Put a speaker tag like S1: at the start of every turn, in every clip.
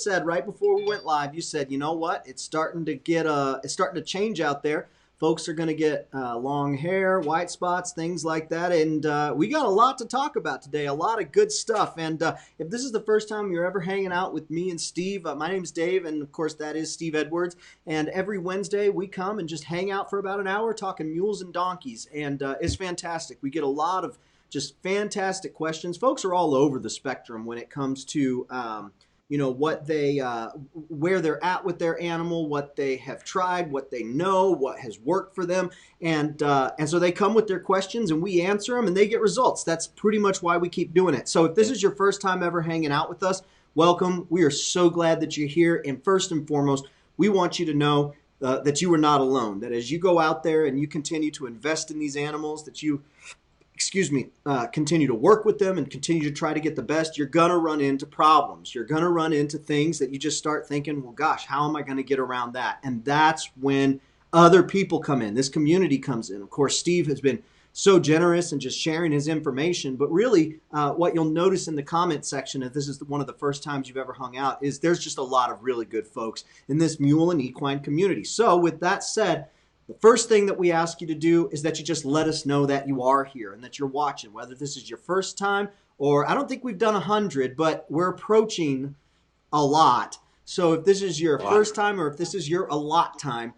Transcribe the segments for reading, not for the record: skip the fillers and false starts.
S1: said right before we went live, you said, you know what? It's starting to it's starting to change out there. Folks are going to get long hair, white spots, things like that. And we got a lot to talk about today, a lot of good stuff. And if this is the first time you're ever hanging out with me and Steve, my name's Dave, and of course that is Steve Edwards. And every Wednesday we come and just hang out for about an hour talking mules and donkeys. And it's fantastic. We get a lot of just fantastic questions. Folks are all over the spectrum when it comes to what they where they're at with their animal, what they have tried, what they know, what has worked for them, and so they come with their questions and we answer them and they get results. That's pretty much why we keep doing it. So if this is your first time ever hanging out with us, welcome. We are so glad that you're here, and first and foremost, we want you to know that you are not alone, that as you go out there and you continue to invest in these animals, that you continue to work with them and continue to try to get the best, you're going to run into problems. You're going to run into things that you just start thinking, well, gosh, how am I going to get around that? And that's when other people come in. This community comes in. Of course, Steve has been so generous and just sharing his information. But really, what you'll notice in the comment section, if this is one of the first times you've ever hung out, is there's just a lot of really good folks in this mule and equine community. So with that said, the first thing that we ask you to do is that you just let us know that you are here and that you're watching, whether this is your first time or I don't think we've done 100, but we're approaching a lot. So if this is your first time or if this is your a lot time,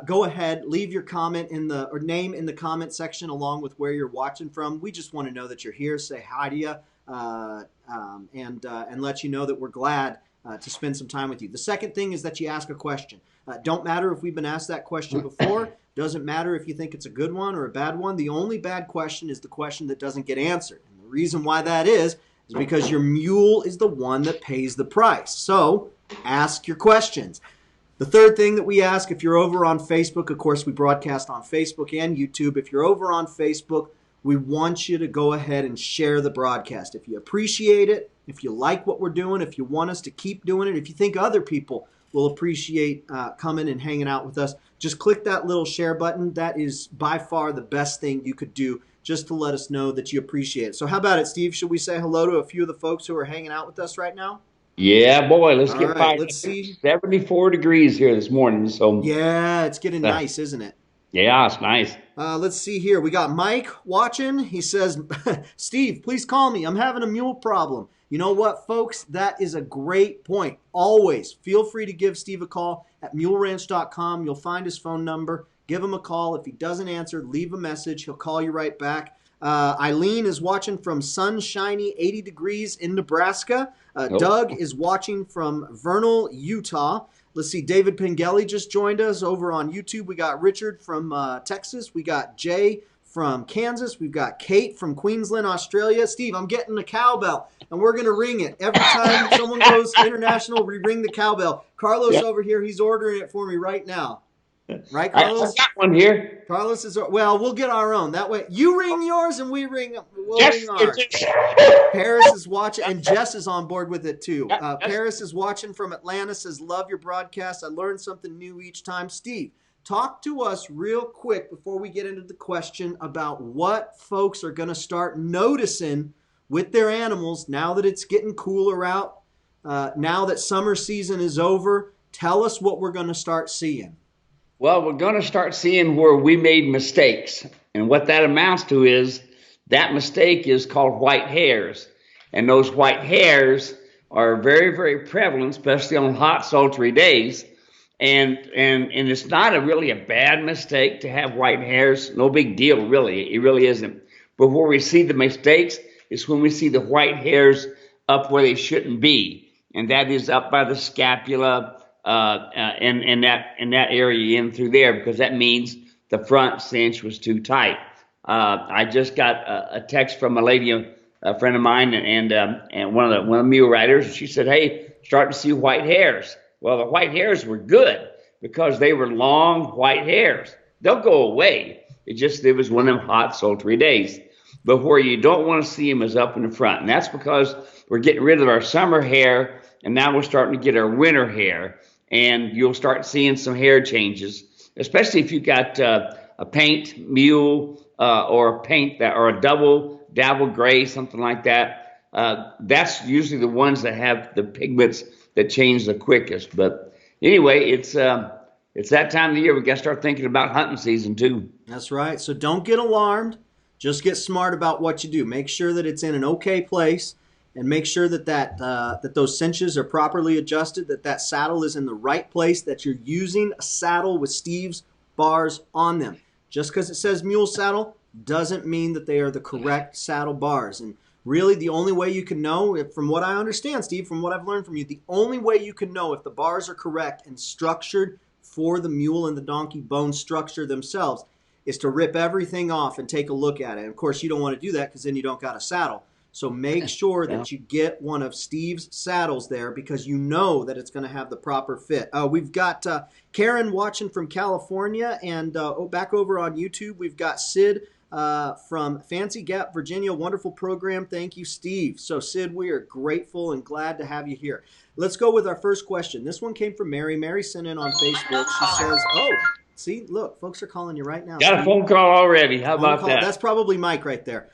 S1: go ahead, leave your comment or name in the comment section along with where you're watching from. We just want to know that you're here, say hi to you, and let you know that we're glad to spend some time with you. The second thing is that you ask a question. Don't matter if we've been asked that question before. Doesn't matter if you think it's a good one or a bad one. The only bad question is the question that doesn't get answered. And the reason why that is because your mule is the one that pays the price. So ask your questions. The third thing that we ask, if you're over on Facebook, of course, we broadcast on Facebook and YouTube. If you're over on Facebook, we want you to go ahead and share the broadcast. If you appreciate it, if you like what we're doing, if you want us to keep doing it, if you think other people will appreciate coming and hanging out with us, just click that little share button. That is by far the best thing you could do just to let us know that you appreciate it. So how about it, Steve? Should we say hello to a few of the folks who are hanging out with us right now?
S2: Yeah, boy, let's get
S1: right,
S2: fired.
S1: Let's see.
S2: 74 degrees here this morning. So
S1: yeah, it's getting nice, isn't it?
S2: Yeah, it's nice.
S1: Let's see here. We got Mike watching. He says, Steve, please call me. I'm having a mule problem. You know what, folks? That is a great point. Always feel free to give Steve a call at muleranch.com. You'll find his phone number. Give him a call. If he doesn't answer, leave a message. He'll call you right back. Eileen is watching from sunshiny 80 degrees in Nebraska. Doug is watching from Vernal, Utah. Let's see, David Pengelly just joined us over on YouTube. We got Richard from Texas. We got Jay from Kansas. We've got Kate from Queensland, Australia. Steve, I'm getting the cowbell, and we're going to ring it. Every time someone goes international, we ring the cowbell. Carlos over here, he's ordering it for me right now. Right, Carlos?
S2: I got one here.
S1: Carlos is, well, we'll get our own. That way, you ring yours and we'll ring ours. Paris is watching, and Jess is on board with it too. Paris is watching from Atlanta, says, love your broadcast. I learn something new each time. Steve, talk to us real quick before we get into the question about what folks are going to start noticing with their animals now that it's getting cooler out, now that summer season is over. Tell us what we're going to start seeing.
S2: Well, we're going to start seeing where we made mistakes. And what that amounts to is that mistake is called white hairs. And those white hairs are very, very prevalent, especially on hot, sultry days. And it's not really a bad mistake to have white hairs. No big deal, really. It really isn't. But where we see the mistakes is when we see the white hairs up where they shouldn't be. And that is up by the scapula, in that area in through there, because that means the front cinch was too tight. I just got a text from a lady, a friend of mine, and one of the mule riders. She said, "Hey, starting to see white hairs." Well, the white hairs were good because they were long white hairs. They'll go away. It was one of them hot, sultry days. But where you don't want to see them is up in the front, and that's because we're getting rid of our summer hair, and now we're starting to get our winter hair. And you'll start seeing some hair changes, especially if you've got a paint mule or a paint or a double dabble gray, something like that. That's usually the ones that have the pigments that change the quickest. But anyway, it's that time of the year. We got to start thinking about hunting season too.
S1: That's right. So don't get alarmed. Just get smart about what you do. Make sure that it's in an okay place, and make sure that those cinches are properly adjusted, that saddle is in the right place, that you're using a saddle with Steve's bars on them. Just because it says mule saddle doesn't mean that they are the correct saddle bars. And really, the only way you can know, from what I understand, Steve, from what I've learned from you, the only way you can know if the bars are correct and structured for the mule and the donkey bone structure themselves is to rip everything off and take a look at it. And of course, you don't want to do that because then you don't got a saddle. So make sure that you get one of Steve's saddles there, because you know that it's going to have the proper fit. We've got Karen watching from California, and back over on YouTube, we've got Sid from Fancy Gap, Virginia. Wonderful program. Thank you, Steve. So Sid, we are grateful and glad to have you here. Let's go with our first question. This one came from Mary. Mary sent in on Facebook. She says, see, look, folks are calling you right now.
S2: Got a phone call already. How about that?
S1: That's probably Mike right there.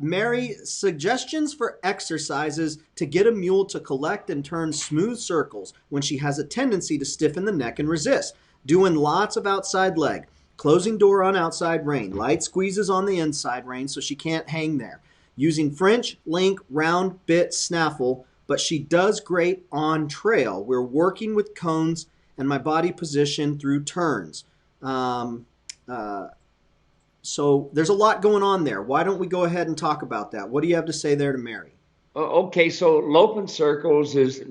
S1: Mary, suggestions for exercises to get a mule to collect and turn smooth circles when she has a tendency to stiffen the neck and resist. Doing lots of outside leg. Closing door on outside rein. Light squeezes on the inside rein so she can't hang there. Using French, link, round, bit, snaffle, but she does great on trail. We're working with cones and my body position through turns. So there's a lot going on there. Why don't we go ahead and talk about that? What do you have to say there to Mary?
S2: Okay, so loping circles is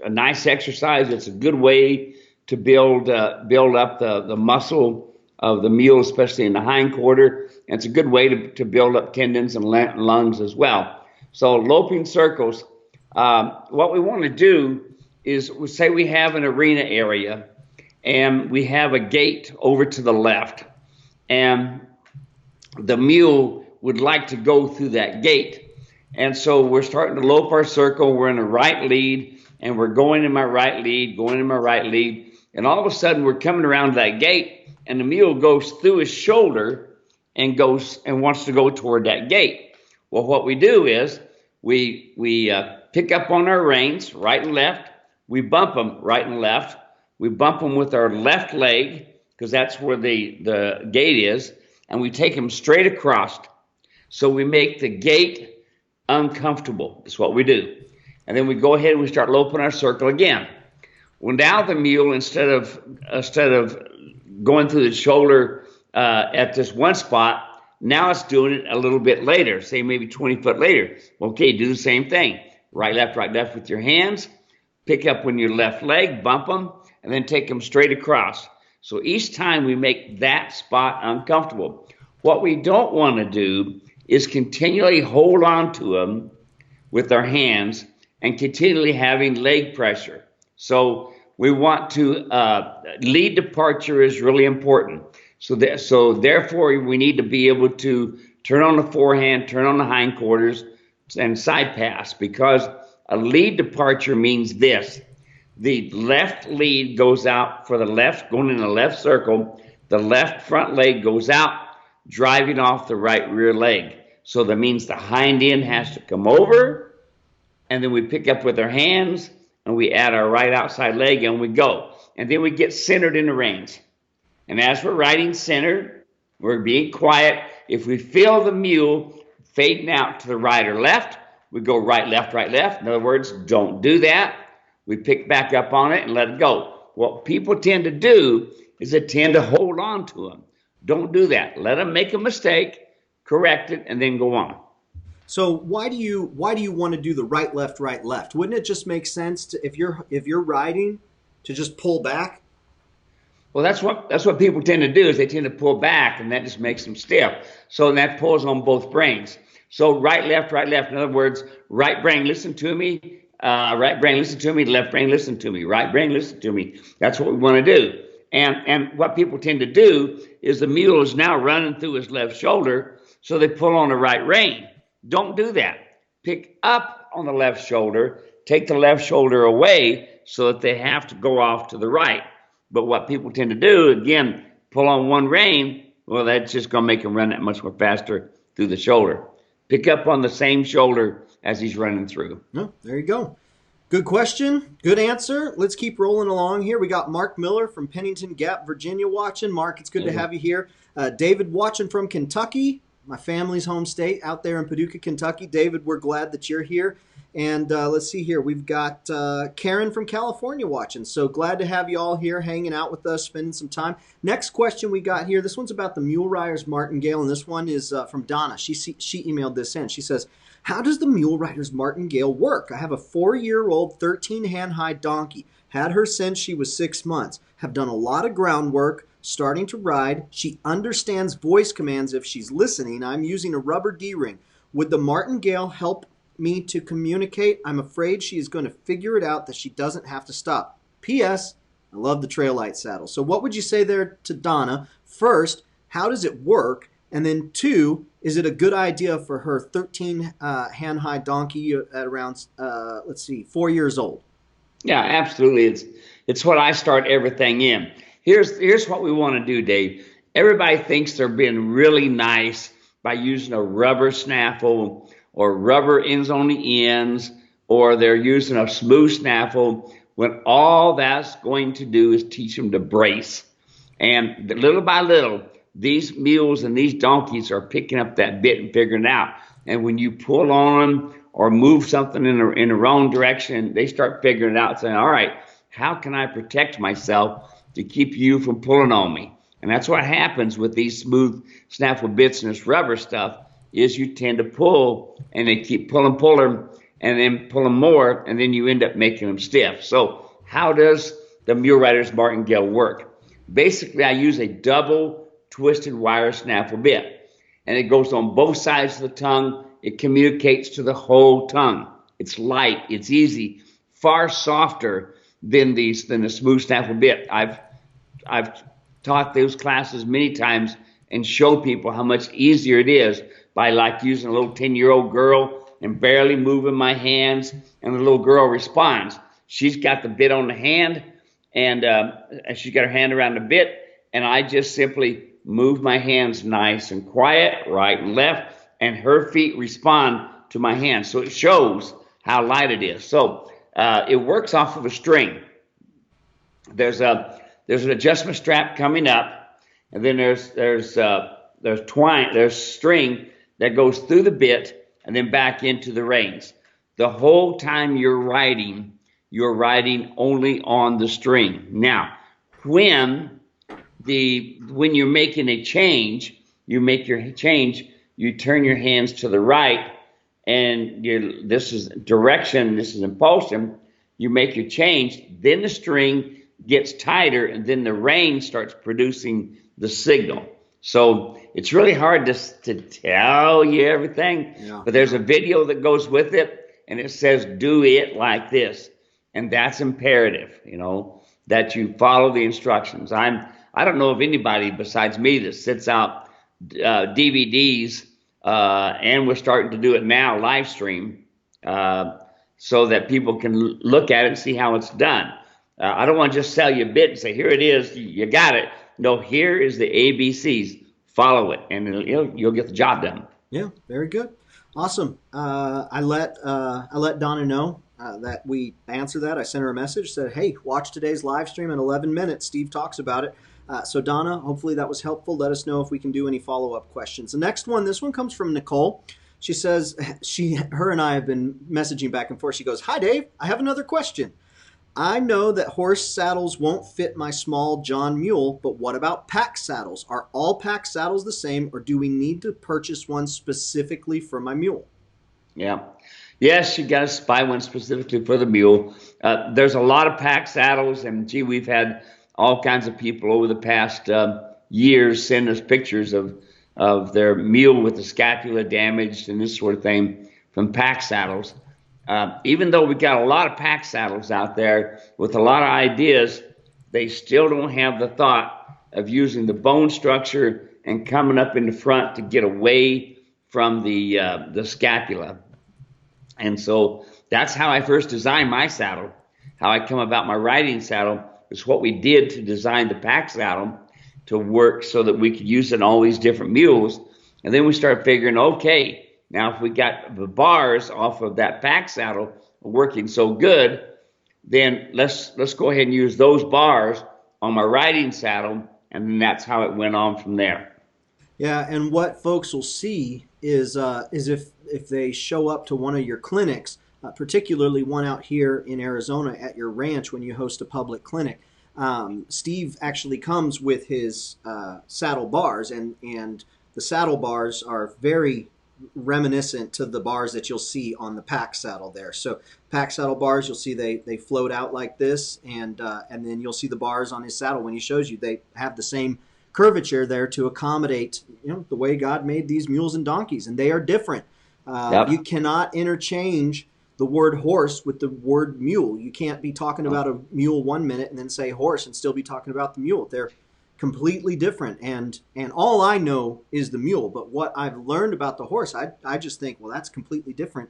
S2: a nice exercise. It's a good way to build up the muscle of the mule, especially in the hind quarter. And it's a good way to build up tendons and lungs as well. So loping circles, what we want to do is, say we have an arena area and we have a gate over to the left, and the mule would like to go through that gate. And so we're starting to lope our circle. We're in a right lead, and we're going in my right lead, and all of a sudden we're coming around that gate, and the mule goes through his shoulder and wants to go toward that gate. Well, what we do is we pick up on our reins, right and left. We bump them right and left. We bump them with our left leg, because that's where the gate is, and we take them straight across. So we make the gate uncomfortable. That's what we do. And then we go ahead and we start loping our circle again. Well, now the mule, instead of going through the shoulder at this one spot, now it's doing it a little bit later, say maybe 20 foot later. Okay, do the same thing. Right, left with your hands. Pick up on your left leg, bump them, and then take them straight across. So each time we make that spot uncomfortable. What we don't want to do is continually hold on to them with our hands and continually having leg pressure. So we want to, lead departure is really important. So therefore we need to be able to turn on the forehand, turn on the hindquarters, and side pass, because a lead departure means this. The left lead goes out for the left, going in the left circle. The left front leg goes out, driving off the right rear leg. So that means the hind end has to come over, and then we pick up with our hands, and we add our right outside leg, and we go. And then we get centered in the reins. And as we're riding centered, we're being quiet. If we feel the mule fading out to the right or left, we go right, left, right, left. In other words, don't do that. We pick back up on it and let it go. What people tend to do is they tend to hold on to them. Don't do that. Let them make a mistake, correct it, and then go on.
S1: So why do you want to do the right, left, right, left? Wouldn't it just make sense to, if you're riding, to just pull back?
S2: Well, that's what people tend to do, is they tend to pull back, and that just makes them stiff. So that pulls on both brains. So right, left, right, left. In other words, right brain, listen to me. Right brain, listen to me. Left brain, listen to me. Right brain, listen to me. That's what we want to do. And what people tend to do is the mule is now running through his left shoulder, so they pull on the right rein. Don't do that. Pick up on the left shoulder. Take the left shoulder away so that they have to go off to the right. But what people tend to do, again, pull on one rein. Well, that's just going to make him run that much more faster through the shoulder. Pick up on the same shoulder as he's running through.
S1: No, there you go. Good question. Good answer. Let's keep rolling along here. We got Mark Miller from Pennington Gap, Virginia watching. Mark, it's good to have you here. David watching from Kentucky, my family's home state out there in Paducah, Kentucky. David, we're glad that you're here. And let's see here. We've got Karen from California watching. So glad to have you all here hanging out with us, spending some time. Next question we got here. This one's about the mule riders Martingale, and this one is from Donna. She emailed this in. She says, how does the mule riders Martingale work? I have a 4-year-old 13-hand-high donkey. Had her since she was 6 months. Have done a lot of groundwork, starting to ride. She understands voice commands if she's listening. I'm using a rubber D-ring. Would the Martingale help me to communicate? I'm afraid she is going to figure it out that she doesn't have to stop. P.S. I love the trail light saddle. So what would you say there to Donna? First, how does it work? And then 2, is it a good idea for her 13 hand-high donkey at around, 4 years old?
S2: Yeah, absolutely. It's what I start everything in. Here's what we want to do, Dave. Everybody thinks they're being really nice by using a rubber snaffle or rubber ends on the ends, or they're using a smooth snaffle, when all that's going to do is teach them to brace. And little by little, these mules and these donkeys are picking up that bit and figuring it out. And when you pull on them or move something in the wrong direction, they start figuring it out, saying, all right, how can I protect myself to keep you from pulling on me? And that's what happens with these smooth snaffle bits and this rubber stuff, is you tend to pull, and they keep pulling, and then pulling more, and then you end up making them stiff. So how does the mule riders Martingale work? Basically, I use a double twisted wire snaffle bit, and it goes on both sides of the tongue. It communicates to the whole tongue. It's light, it's easy, far softer than the smooth snaffle bit. I've taught those classes many times and show people how much easier it is by like using a little 10-year-old girl and barely moving my hands, and the little girl responds. She's got the bit on the hand, and she's got her hand around the bit, and I just simply move my hands nice and quiet, right and left, and her feet respond to my hands. So it shows how light it is. So it works off of a string. There's an adjustment strap coming up, and then there's string that goes through the bit and then back into the reins. The whole time you're riding only on the string. Now, when you're making a change, you turn your hands to the right, and this is direction, this is impulsion. You make your change, then the string gets tighter, and then the rein starts producing the signal. So it's really hard to tell you everything, but there's a video that goes with it, and it says, do it like this. And that's imperative, that you follow the instructions. I don't know of anybody besides me that sits out DVDs, and we're starting to do it now, live stream, so that people can look at it and see how it's done. I don't want to just sell you a bit and say, here it is, you got it. No, here is the ABCs. Follow it, and you'll get the job done.
S1: Yeah, very good. Awesome. I let Donna know that we answered that. I sent her a message, said, hey, watch today's live stream in 11 minutes. Steve talks about it. So Donna, hopefully that was helpful. Let us know if we can do any follow-up questions. The next one, this one comes from Nicole. She says, her and I have been messaging back and forth. She goes, hi, Dave. I have another question. I know that horse saddles won't fit my small John mule, but what about pack saddles? Are all pack saddles the same, or do we need to purchase one specifically for my mule?
S2: Yeah. Yes, you got to buy one specifically for the mule. There's a lot of pack saddles, and we've had all kinds of people over the past years send us pictures of their mule with the scapula damaged and this sort of thing from pack saddles. Even though we got a lot of pack saddles out there with a lot of ideas, they still don't have the thought of using the bone structure and coming up in the front to get away from the scapula. And so that's how I first designed my saddle. How I come about my riding saddle is what we did to design the pack saddle to work so that we could use it on all these different mules. And then we started figuring, okay, now if we got the bars off of that pack saddle, working so good, then let's go ahead and use those bars on my riding saddle, and then that's how it went on from there.
S1: Yeah, and what folks will see is if they show up to one of your clinics, particularly one out here in Arizona at your ranch when you host a public clinic. Steve actually comes with his saddle bars, and the saddle bars are very reminiscent to the bars that you'll see on the pack saddle there. So pack saddle bars, you'll see they float out like this, and then you'll see the bars on his saddle when he shows you. They have the same curvature there to accommodate, the way God made these mules and donkeys, and they are different.
S2: Yep.
S1: You cannot interchange the word horse with the word mule. You can't be talking about a mule 1 minute and then say horse and still be talking about the mule. They're completely different, and all I know is the mule, but what I've learned about the horse, I just think, well, that's completely different.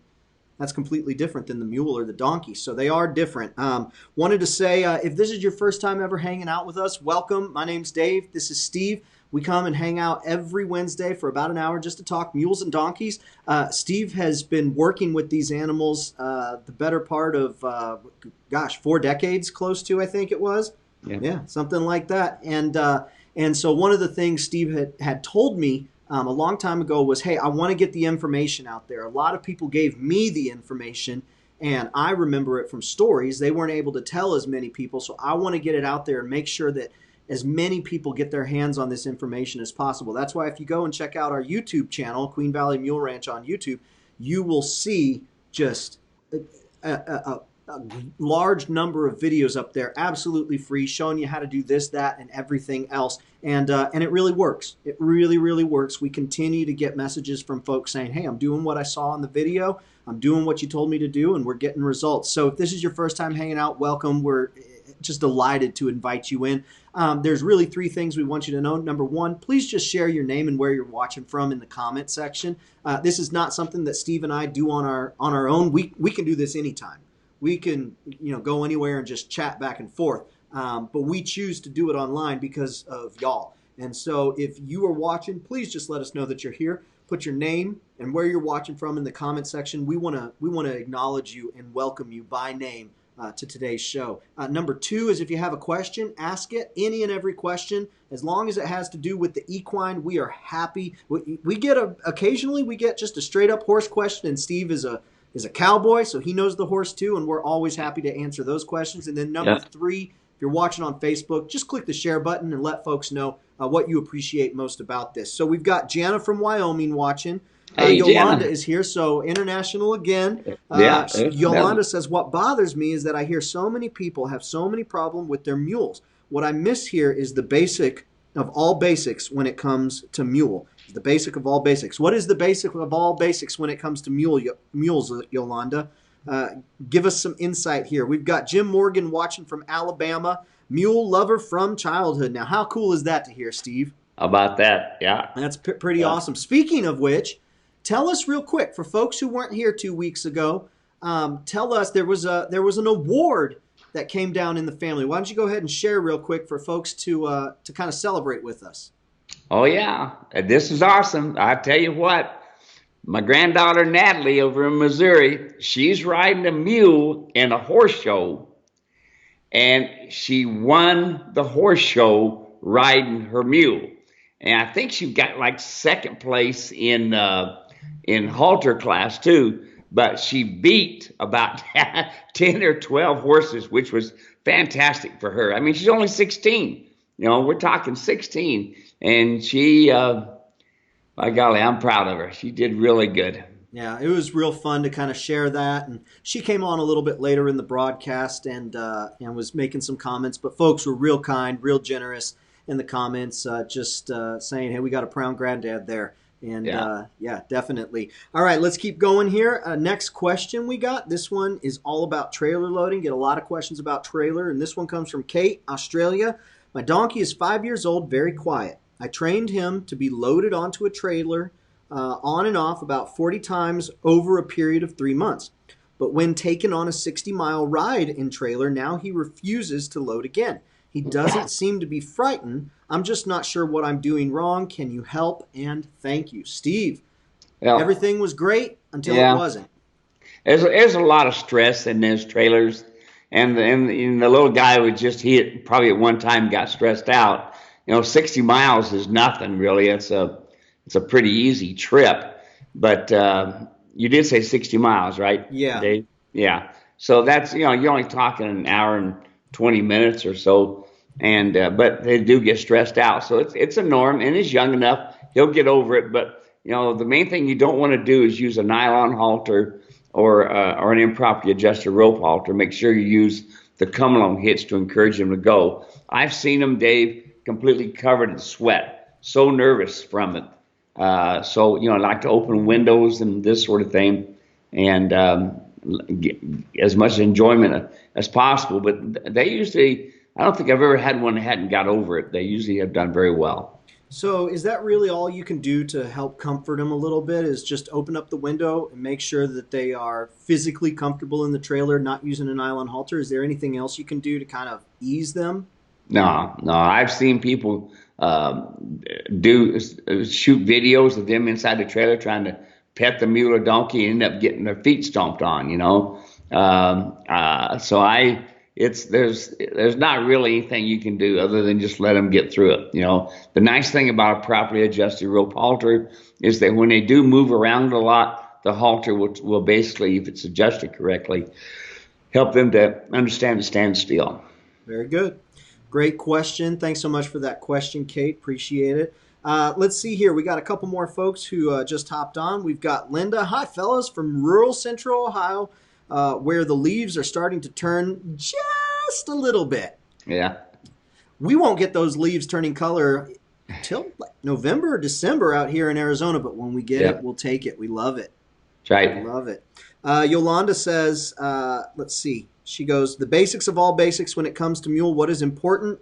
S1: That's completely different than the mule or the donkey. So they are different. Wanted to say, if this is your first time ever hanging out with us, welcome. My name's Dave. This is Steve. We come and hang out every Wednesday for about an hour just to talk mules and donkeys. Steve has been working with these animals the better part of, 4 decades, close to, I think it was. Yeah, something like that. And so one of the things Steve had told me a long time ago was, hey, I want to get the information out there. A lot of people gave me the information, and I remember it from stories. They weren't able to tell as many people, so I want to get it out there and make sure that as many people get their hands on this information as possible. That's why if you go and check out our YouTube channel, Queen Valley Mule Ranch on YouTube, you will see just a large number of videos up there, absolutely free, showing you how to do this, that, and everything else. And it really works. It really, really works. We continue to get messages from folks saying, hey, I'm doing what I saw in the video. I'm doing what you told me to do, and we're getting results. So if this is your first time hanging out, welcome. We're just delighted to invite you in. There's really 3 things we want you to know. Number 1, please just share your name and where you're watching from in the comment section. This is not something that Steve and I do on our own. We can do this anytime. We can, go anywhere and just chat back and forth. But we choose to do it online because of y'all. And so if you are watching, please just let us know that you're here. Put your name and where you're watching from in the comment section. We want to acknowledge you and welcome you by name to today's show. Number 2 is if you have a question, ask it. Any and every question, as long as it has to do with the equine, we are happy. We get occasionally we get just a straight up horse question, and Steve is a cowboy, so he knows the horse too, and we're always happy to answer those questions. And then number 3, if you're watching on Facebook, just click the share button and let folks know what you appreciate most about this. So we've got Jana from Wyoming watching.
S2: Hey,
S1: Yolanda
S2: Jana
S1: is here, so international again. Yolanda says, what bothers me is that I hear so many people have so many problems with their mules. What I miss here is the basic of all basics when it comes to mule. The basic of all basics. What is the basic of all basics when it comes to mules, Yolanda? Give us some insight here. We've got Jim Morgan watching from Alabama, mule lover from childhood. Now, how cool is that to hear, Steve?
S2: How about that? Yeah.
S1: That's pretty awesome. Speaking of which, tell us real quick, for folks who weren't here 2 weeks ago, tell us there was an award that came down in the family. Why don't you go ahead and share real quick for folks to kind of celebrate with us?
S2: Oh, yeah. This is awesome. I tell you what, my granddaughter Natalie over in Missouri, she's riding a mule in a horse show, and she won the horse show riding her mule. And I think she got like 2nd place in halter class too, but she beat about 10 or 12 horses, which was fantastic for her. I mean, she's only 16. We're talking 16. And she, by golly, I'm proud of her. She did really good.
S1: Yeah, it was real fun to kind of share that. And she came on a little bit later in the broadcast and was making some comments. But folks were real kind, real generous in the comments, just saying, hey, we got a proud granddad there. And yeah, definitely. All right, let's keep going here. Next question we got. This one is all about trailer loading. Get a lot of questions about trailer. And this one comes from Kate, Australia. My donkey is 5 years old, very quiet. I trained him to be loaded onto a trailer on and off about 40 times over a period of 3 months. But when taken on a 60-mile ride in trailer, now he refuses to load again. He doesn't seem to be frightened. I'm just not sure what I'm doing wrong. Can you help? And thank you. Steve, everything was great until it wasn't.
S2: There's a lot of stress in those trailers, and the little guy was just he probably at one time got stressed out. 60 miles is nothing really. It's a pretty easy trip, but you did say 60 miles, right,
S1: Yeah.
S2: Dave? Yeah. So that's you're only talking an hour and 20 minutes or so, and but they do get stressed out. So it's a norm, and he's young enough; he'll get over it. But the main thing you don't want to do is use a nylon halter or an improperly adjusted rope halter. Make sure you use the come along hitch to encourage them to go. I've seen them, Dave, completely covered in sweat, so nervous from it. So like to open windows and this sort of thing, and get as much enjoyment as possible. But they usually, I don't think I've ever had one that hadn't got over it. They usually have done very well.
S1: So is that really all you can do to help comfort them a little bit, is just open up the window and make sure that they are physically comfortable in the trailer, not using a nylon halter? Is there anything else you can do to kind of ease them?
S2: No. I've seen people shoot videos of them inside the trailer trying to pet the mule or donkey and end up getting their feet stomped on. There's not really anything you can do other than just let them get through it. The nice thing about a properly adjusted rope halter is that when they do move around a lot, the halter will basically, if it's adjusted correctly, help them to understand to stand still.
S1: Very good. Great question. Thanks so much for that question, Kate. Appreciate it. Let's see here. We got a couple more folks who just hopped on. We've got Linda. Hi, fellas, from rural central Ohio, where the leaves are starting to turn just a little bit.
S2: Yeah.
S1: We won't get those leaves turning color until like November or December out here in Arizona, but when we get it, we'll take it. We love it.
S2: That's right.
S1: We love it. Yolanda says, let's see. She goes, the basics of all basics when it comes to mule. What is important?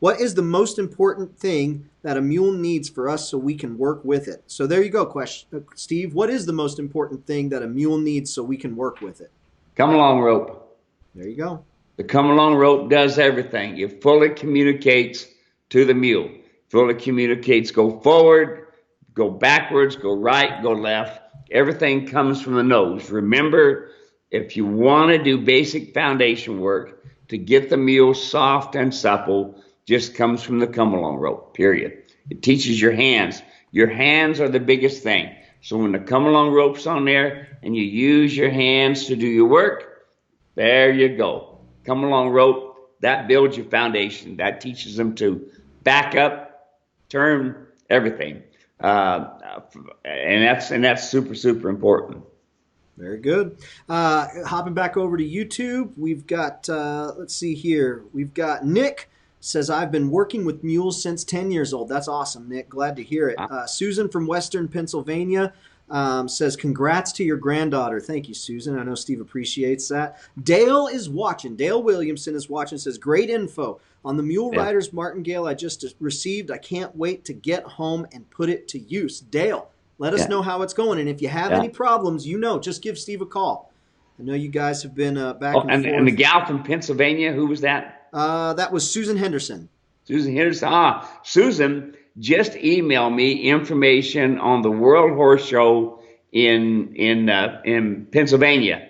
S1: What is the most important thing that a mule needs for us so we can work with it? So there you go, question, Steve. What is the most important thing that a mule needs so we can work with it?
S2: Come along rope.
S1: There you go.
S2: The come along rope does everything. It fully communicates to the mule. Fully communicates go forward, go backwards, go right, go left. Everything comes from the nose. Remember, if you want to do basic foundation work to get the mule soft and supple, just comes from the come along rope, period. It teaches your hands. Your hands are the biggest thing. So when the come along rope's on there and you use your hands to do your work, there you go. Come along rope, that builds your foundation. That teaches them to back up, turn, everything. And that's super, super important.
S1: Very good. Hopping back over to YouTube, we've got, let's see here. We've got Nick says, I've been working with mules since 10 years old. That's awesome, Nick. Glad to hear it. Susan from Western Pennsylvania says, congrats to your granddaughter. Thank you, Susan. I know Steve appreciates that. Dale is watching. Dale Williamson is watching. Says, great info on the Mule Riders Martingale I just received. I can't wait to get home and put it to use. Dale, let us know how it's going. And if you have any problems, just give Steve a call. I know you guys have been back and forth.
S2: And the gal from Pennsylvania, who was that?
S1: That was Susan Henderson.
S2: Susan Henderson. Susan just emailed me information on the World Horse Show in Pennsylvania.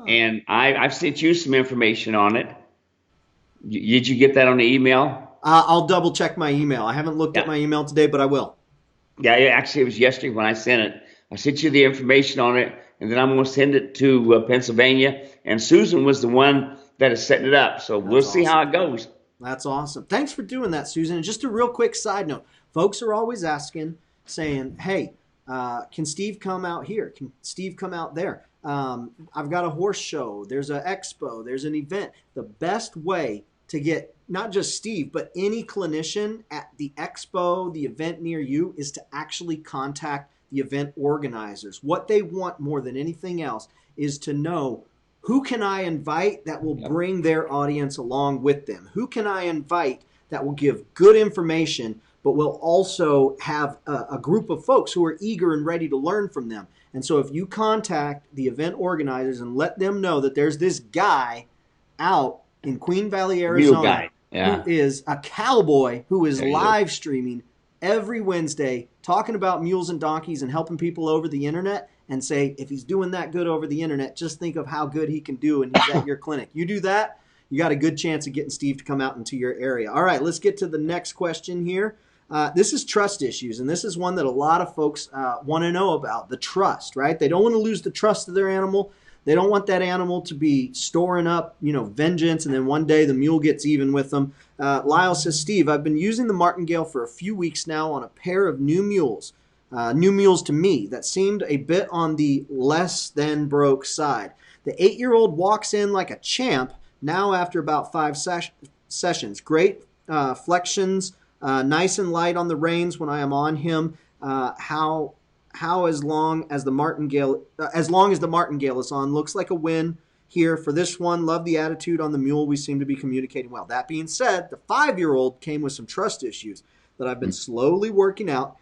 S2: And I've sent you some information on it. Did you get that on the email?
S1: I'll double check my email. I haven't looked at my email today, but I will.
S2: Yeah, actually, it was yesterday when I sent it. I sent you the information on it, and then I'm going to send it to Pennsylvania. And Susan was the one that is setting it up. So we'll see how it goes.
S1: That's awesome. Thanks for doing that, Susan. And just a real quick side note. Folks are always asking, saying, hey, can Steve come out here? Can Steve come out there? I've got a horse show. There's an expo. There's an event. The best way to get not just Steve, but any clinician at the expo, the event near you, is to actually contact the event organizers. What they want more than anything else is to know, who can I invite that will bring their audience along with them? Who can I invite that will give good information, but will also have a group of folks who are eager and ready to learn from them? And so if you contact the event organizers and let them know that there's this guy out in Queen Valley, Arizona, who is a cowboy who is live streaming every Wednesday talking about mules and donkeys and helping people over the internet, and say, if he's doing that good over the internet, just think of how good he can do, and he's at your clinic. You do that, you got a good chance of getting Steve to come out into your area. All right, let's get to the next question here. This is trust issues, and this is one that a lot of folks want to know about, the trust, right? They don't want to lose the trust of their animal. They don't want that animal to be storing up, vengeance, and then one day the mule gets even with them. Lyle says, Steve, I've been using the Martingale for a few weeks now on a pair of new mules to me, that seemed a bit on the less than broke side. The 8-year-old walks in like a champ now after about 5 sessions. Great flexions, nice and light on the reins when I am on him. As long as the Martingale is on, looks like a win here for this one. Love the attitude on the mule. We seem to be communicating well. That being said, the 5-year-old came with some trust issues that I've been slowly working out,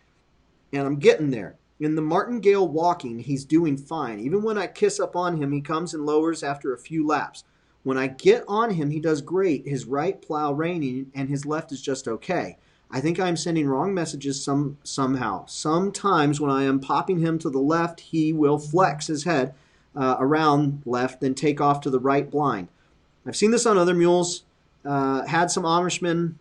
S1: and I'm getting there. In the Martingale walking, he's doing fine. Even when I kiss up on him, he comes and lowers after a few laps. When I get on him, he does great. His right plow reining, and his left is just okay. I think I'm sending wrong messages somehow. Sometimes when I am popping him to the left, he will flex his head around left, then take off to the right blind. I've seen this on other mules had some Amishmen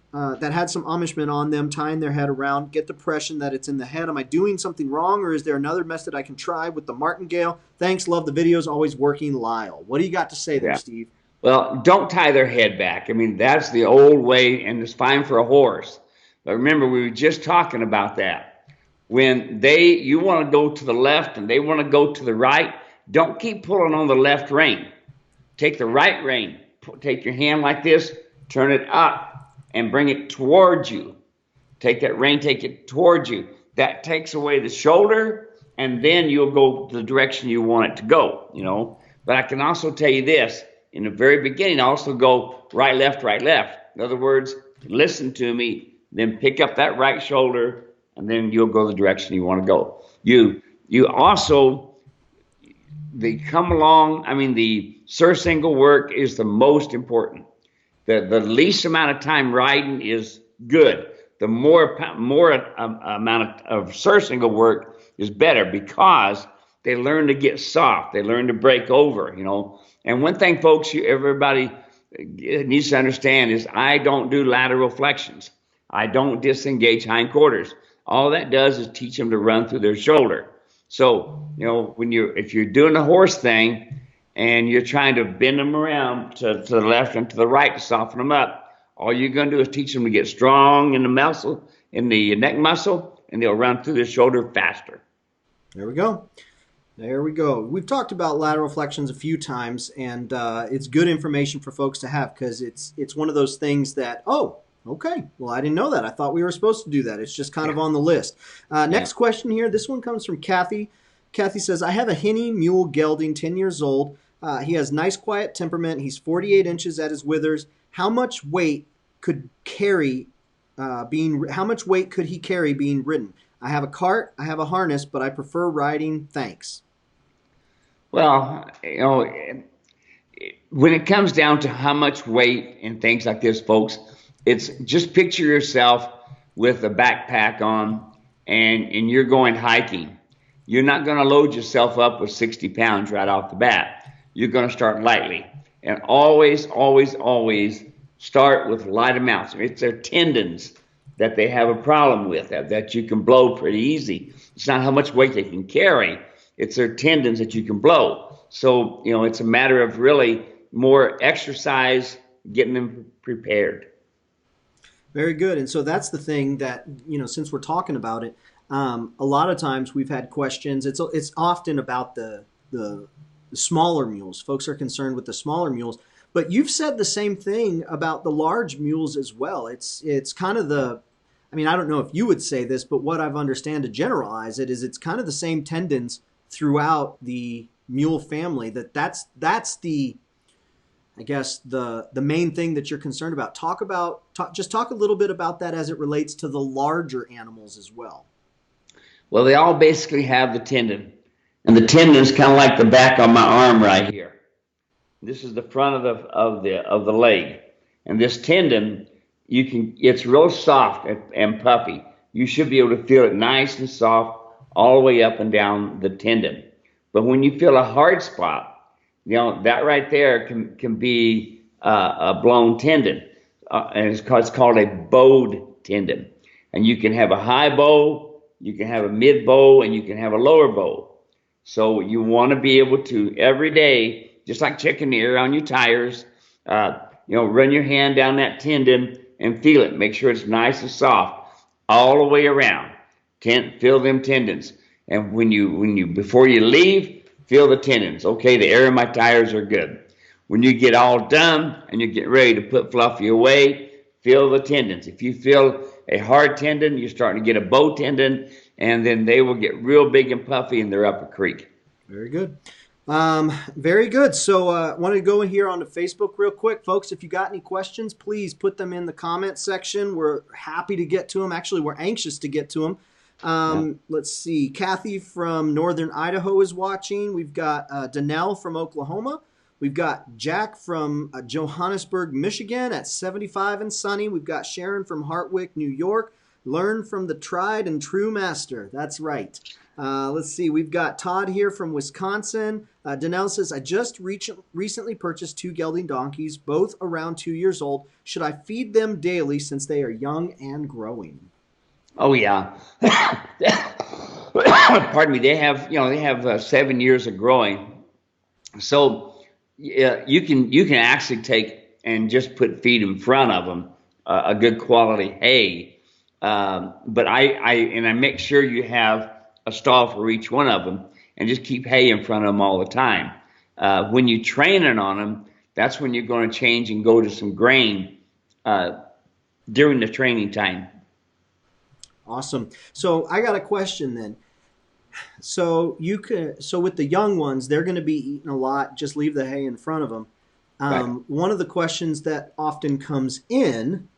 S1: on them, tying their head around. Get the impression that it's in the head. Am I doing something wrong, or is there another method I can try with the Martingale? Thanks, love the videos, always working, Lyle. What do you got to say there, Steve?
S2: Well, don't tie their head back. I mean, that's the old way, and it's fine for a horse. But remember, we were just talking about that. When you want to go to the left and they want to go to the right, don't keep pulling on the left rein. Take the right rein. Take your hand like this, turn it up, and bring it towards you. Take that rein, take it towards you. That takes away the shoulder, and then you'll go the direction you want it to go, But I can also tell you this. In the very beginning, also go right, left, right, left. In other words, listen to me, then pick up that right shoulder, and then you'll go the direction you want to go. You also, the Surcingle work is the most important. The least amount of time riding is good. The more amount of Surcingle work is better, because they learn to get soft. They learn to break over, And one thing, folks, everybody needs to understand is I don't do lateral flexions. I don't disengage hindquarters. All that does is teach them to run through their shoulder. So, if you're doing the horse thing and you're trying to bend them around to the left and to the right to soften them up, all you're going to do is teach them to get strong in the neck muscle, and they'll run through their shoulder faster.
S1: There we go. We've talked about lateral flexions a few times, and it's good information for folks to have, because it's one of those things that, okay, well, I didn't know that. I thought we were supposed to do that. It's just kind of on the list. Next question here. This one comes from Kathy. Kathy says, I have a Hinny mule gelding, 10 years old. He has nice, quiet temperament. He's 48 inches at his withers. How much weight could he carry being ridden? I have a cart, I have a harness, but I prefer riding. Thanks.
S2: Well, when it comes down to how much weight and things like this, folks, it's just picture yourself with a backpack on and you're going hiking. You're not going to load yourself up with 60 pounds right off the bat. You're going to start lightly. And always, always, always start with light amounts. It's their tendons that they have a problem with, that you can blow pretty easy. It's not how much weight they can carry. It's their tendons that you can blow. So, it's a matter of really more exercise, getting them prepared.
S1: Very good. And so that's the thing that, since we're talking about it, a lot of times we've had questions. It's often about the smaller mules. Folks are concerned with the smaller mules. But you've said the same thing about the large mules as well. It's kind of I don't know if you would say this, but what I've understand to generalize it is it's kind of the same tendons throughout the mule family. That's the, I guess, the main thing that you're concerned about. Talk a little bit about that as it relates to the larger animals as well.
S2: Well, they all basically have the tendon, and the tendon is kind of like the back on my arm right here. This is the front of the leg, and this tendon, it's real soft and puffy. You should be able to feel it nice and soft all the way up and down the tendon. But when you feel a hard spot, that right there can be a blown tendon, and it's called a bowed tendon. And you can have a high bow, you can have a mid bow, and you can have a lower bow. So you want to be able to every day, just like checking the air on your tires, run your hand down that tendon and feel it. Make sure it's nice and soft all the way around. Feel them tendons. And before you leave, feel the tendons. Okay, the air in my tires are good. When you get all done and you get ready to put Fluffy away, feel the tendons. If you feel a hard tendon, you're starting to get a bow tendon, and then they will get real big and puffy in their upper creek.
S1: Very good. Very good. So I wanted to go in here onto Facebook real quick. Folks, if you got any questions, please put them in the comment section. We're happy to get to them. Actually, we're anxious to get to them. Let's see. Kathy from Northern Idaho is watching. We've got Danelle from Oklahoma. We've got Jack from Johannesburg, Michigan at 75 and sunny. We've got Sharon from Hartwick, New York. Learn from the tried and true master. That's right. Let's see. We've got Todd here from Wisconsin. Danelle says, I just recently purchased 2 gelding donkeys, both around 2 years old. Should I feed them daily since they are young and growing?
S2: Oh, yeah. Pardon me. They have 7 years of growing. So you can actually take and just feed in front of them a good quality hay. But I make sure you have a stall for each one of them and just keep hay in front of them all the time. When you training on them, that's when you're going to change and go to some grain during the training time.
S1: Awesome. So I got a question then. So with the young ones, they're going to be eating a lot. Just leave the hay in front of them.
S2: Right.
S1: One of the questions that often comes in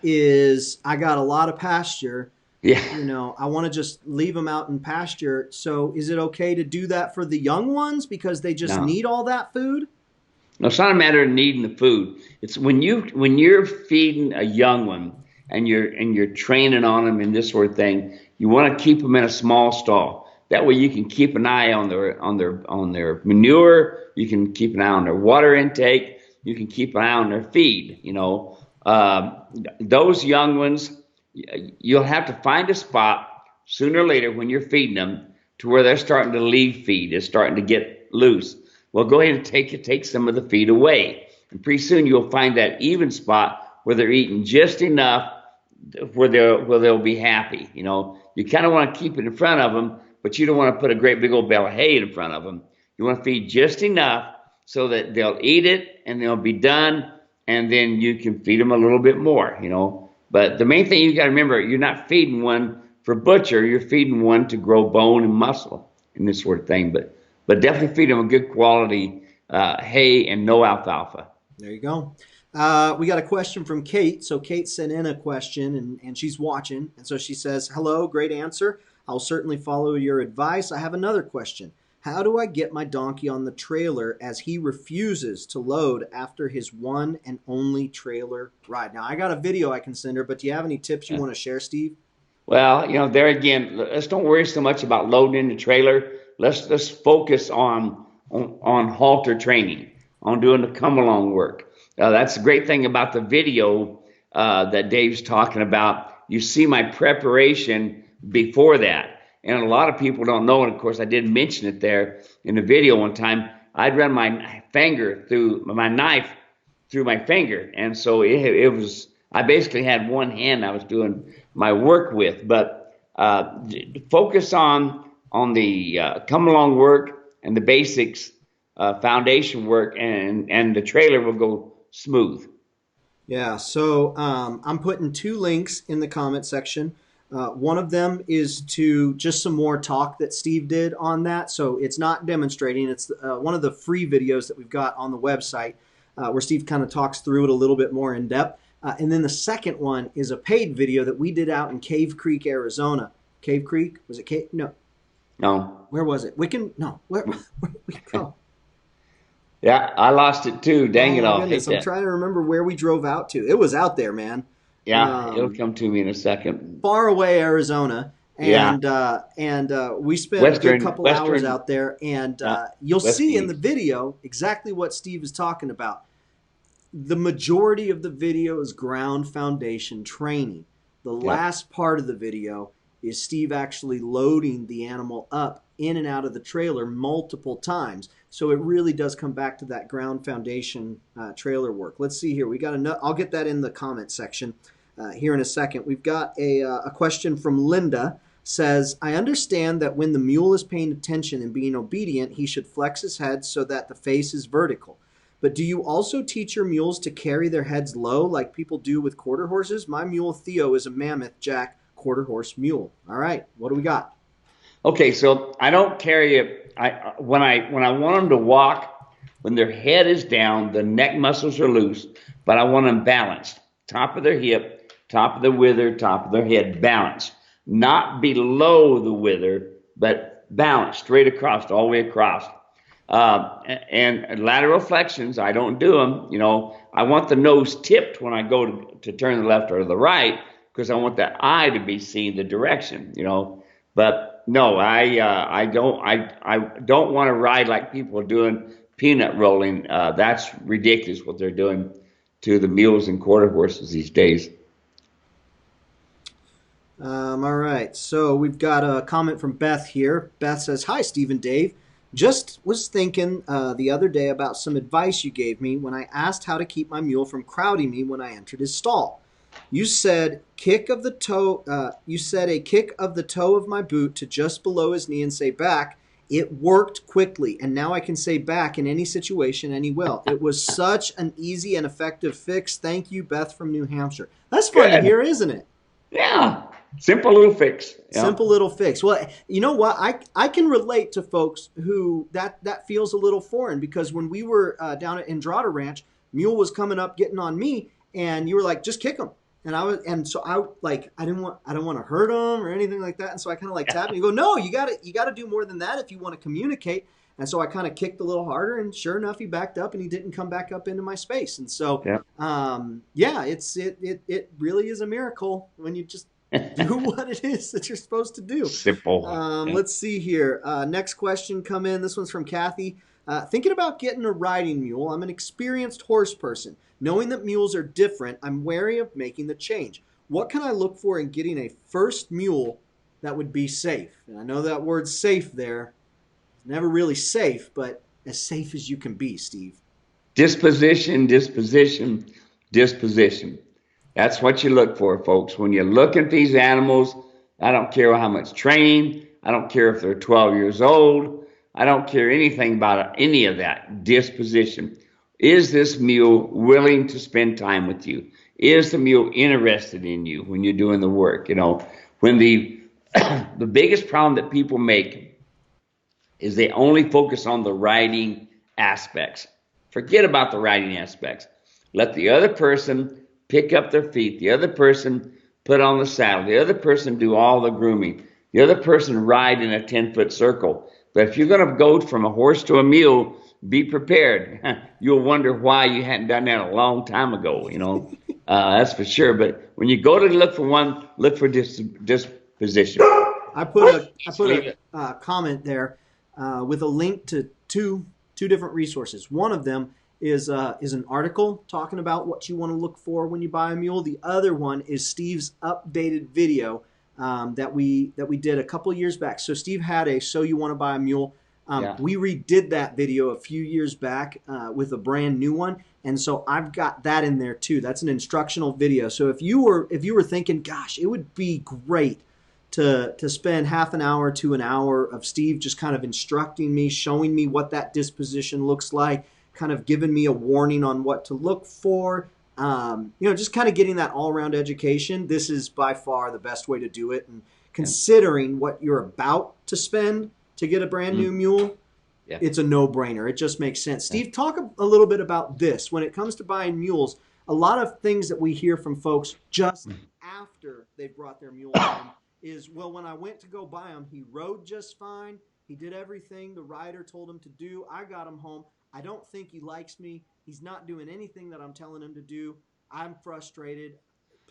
S1: is, I got a lot of pasture.
S2: Yeah.
S1: I want to just leave them out in pasture. So is it okay to do that for the young ones because they just need all that food?
S2: No, it's not a matter of needing the food. It's when you're feeding a young one and you're training on them and this sort of thing, you want to keep them in a small stall. That way you can keep an eye on their manure. You can keep an eye on their water intake. You can keep an eye on their feed. Those young ones, you'll have to find a spot sooner or later when you're feeding them to where they're starting to leave feed. It's starting to get loose. Well, go ahead and take some of the feed away. And pretty soon you'll find that even spot where they're eating just enough where they'll be happy. You kind of want to keep it in front of them, but you don't want to put a great big old bale of hay in front of them. You want to feed just enough so that they'll eat it and they'll be done, and then you can feed them a little bit more, But the main thing you got to remember, you're not feeding one for butcher. You're feeding one to grow bone and muscle and this sort of thing. But definitely feed them a good quality hay and no alfalfa.
S1: There you go. We got a question from Kate. So Kate sent in a question, and she's watching. And so she says, hello, great answer. I'll certainly follow your advice. I have another question. How do I get my donkey on the trailer as he refuses to load after his one and only trailer ride? Now, I got a video I can send her, but do you have any tips you want to share, Steve?
S2: Well, there again, let's don't worry so much about loading in the trailer. Let's focus on halter training, on doing the come-along work. That's the great thing about the video that Dave's talking about. You see my preparation before that. And a lot of people don't know, and of course I did mention it there in the video one time. I'd run my knife through my finger, and so it was. I basically had one hand I was doing my work with. But focus on the come along work and the basics, foundation work, and the trailer will go smooth.
S1: Yeah. So I'm putting 2 links in the comment section. One of them is to just some more talk that Steve did on that. So it's not demonstrating. It's one of the free videos that we've got on the website where Steve kind of talks through it a little bit more in depth. And then the second one is a paid video that we did out in Cave Creek, Arizona. Cave Creek? Was it Cave? No. Where was it? No. Where did we go?
S2: Yeah, I lost it too. Dang it all.
S1: I'm trying to remember where we drove out to. It was out there, man.
S2: Yeah, it'll come to me in a second.
S1: Far away, Arizona.
S2: Yeah.
S1: And we spent a good
S2: Western,
S1: couple hours
S2: Western,
S1: out there, and
S2: yeah,
S1: you'll
S2: West
S1: see in the
S2: East.
S1: video exactly what Steve is talking about. The majority of the video is ground foundation training. The
S2: Yep.
S1: last part of the video is Steve actually loading the animal up in and out of the trailer multiple times. So it really does come back to that ground foundation trailer work. Let's see here. We got I'll get that in the comment section here in a second. We've got a question from Linda. Says, I understand that when the mule is paying attention and being obedient, he should flex his head so that the face is vertical. But do you also teach your mules to carry their heads low like people do with quarter horses? My mule Theo is a mammoth jack quarter horse mule. All right, what do we got?
S2: Okay, so I don't carry it. When I want them to walk, when their head is down, the neck muscles are loose, but I want them balanced. Top of their hip, top of the wither, top of their head, balanced. Not below the wither, but balanced, straight across, all the way across. And lateral flexions, I don't do them. You know, I want the nose tipped when I go to turn the left or the right because I want the eye to be seeing the direction. You know, but no, I don't want to ride like people are doing peanut rolling. That's ridiculous what they're doing to the mules and quarter horses these days.
S1: All right, so we've got a comment from Beth here. Beth says, hi, Steve and Dave. Just was thinking the other day about some advice you gave me when I asked how to keep my mule from crowding me when I entered his stall. You said kick of the toe. You said a kick of the toe of my boot to just below his knee and say back. It worked quickly, and now I can say back in any situation, and he will. It was such an easy and effective fix. Thank you, Beth from New Hampshire. That's fun to
S2: Good.
S1: hear, isn't it?
S2: Yeah. Simple little fix. Yeah.
S1: Simple little fix. Well, you know what? I can relate to folks who that feels a little foreign because when we were down at Andrada Ranch, mule was coming up getting on me, and you were like, just kick him. So I don't want to hurt him or anything like that. And so I kind of like tapped him. You go, no, you got to do more than that if you want to communicate. And so I kind of kicked a little harder, and sure enough, he backed up and he didn't come back up into my space. And so,
S2: Yeah.
S1: yeah, it really is a miracle when you just do what it is that you're supposed to do.
S2: Simple. Yeah.
S1: Let's see here. Next question come in. This one's from Kathy. Thinking about getting a riding mule. I'm an experienced horse person. Knowing that mules are different, I'm wary of making the change. What can I look for in getting a first mule that would be safe? And I know that word safe there is never really safe, but as safe as you can be, Steve.
S2: Disposition, disposition, disposition. That's what you look for, folks. When you look at these animals, I don't care how much training, I don't care if they're 12 years old, I don't care anything about any of that. Disposition. Is this mule willing to spend time with you? Is the mule interested in you when you're doing the work? You know, when the the biggest problem that people make is they only focus on the riding aspects. Forget about the riding aspects. Let the other person pick up their feet, the other person put on the saddle, the other person do all the grooming, the other person ride in a 10-foot circle. But if you're going to go from a horse to a mule, be prepared. You'll wonder why you hadn't done that a long time ago, you know. That's for sure. But when you go to look for one, look for disposition.
S1: I put a comment there with a link to two different resources. One of them is an article talking about what you want to look for when you buy a mule. The other one is Steve's updated video that we did a couple years back. So Steve had a So You Want to Buy a Mule. We redid that video a few years back with a brand new one, and so I've got that in there too. That's an instructional video. So if you were thinking, gosh, it would be great to spend half an hour to an hour of Steve just kind of instructing me, showing me what that disposition looks like, kind of giving me a warning on what to look for, just kind of getting that all-around education. This is by far the best way to do it. And considering what you're about to spend to get a brand new mule, it's a no-brainer. It just makes sense. Steve, talk a little bit about this. When it comes to buying mules, a lot of things that we hear from folks just after they've brought their mule home is, well, when I went to go buy him, he rode just fine. He did everything the rider told him to do. I got him home. I don't think he likes me. He's not doing anything that I'm telling him to do. I'm frustrated.